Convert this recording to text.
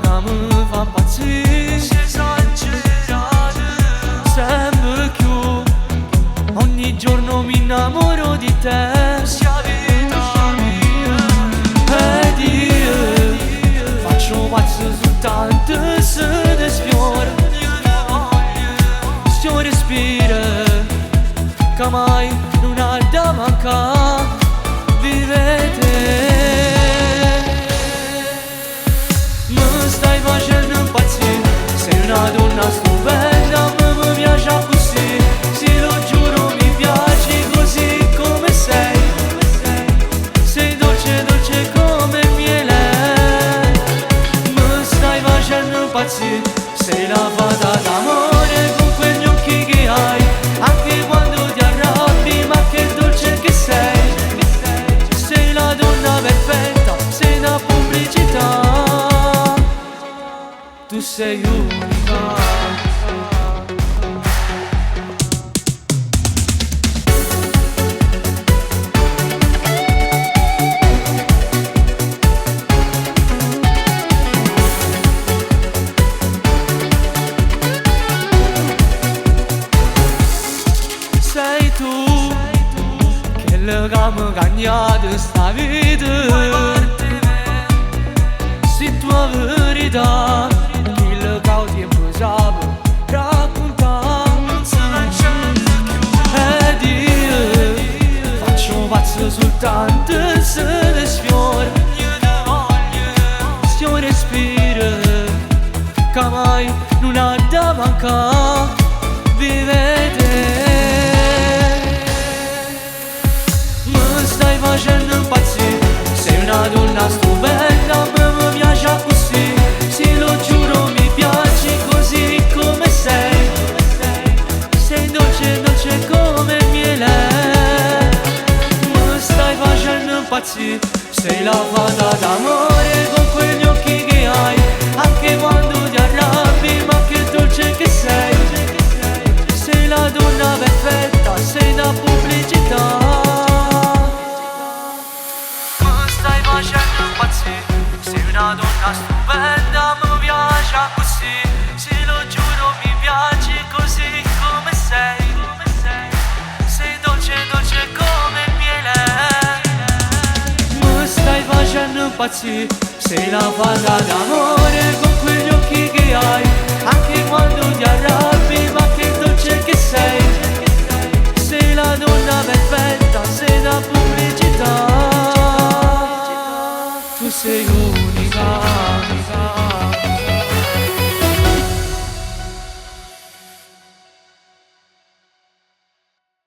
donna che mi fa impazzire, esagerata, sempre più. Ogni giorno mi innamoro di te, sia vita mia. Ed io faccio pazzo soltanto se ti sfiora. Sto respiro che mai non ha da mancare. Vivete, mi stai facendo impazzire. Sei una donna stupenda, mi piace così. Sì, lo giuro, mi piaci così come sei. Sei dolce, dolce come il miele. Mi stai facendo impazzire. Sei la fata d'amore con quegli occhi che hai. Anche quando ti arrabbi, ma che dolce che sei. Sei la donna perfetta, sei una pubblicità. Tu sei unica. Sei tu quello che mi cagnato sta vita. Se tua verità, quello che ho tempo sapevo raccontare. Ed io faccio pazzo soltanto se ti sfiora. Sto respiro che mai non ha da mancare. Vivete, facendo impazzire. Sei una donna stupenda, mi piace così. Sì, lo giuro, mi piaci così come sei. Sei dolce, dolce come il miele. Mi stai facendo impazzire. Sei la fata d'amore con quegli occhi che hai. Anche quando ti arrabbi, ma che dolce che sei. Sei la donna perfetta, sei da pubblicità. Sei una donna stupenda, mi piace così. Sì, lo giuro, mi piaci così come sei. Sei dolce, dolce come il miele. Mi stai facendo impazzire. Sei la fata d'amore con quegli occhi che hai.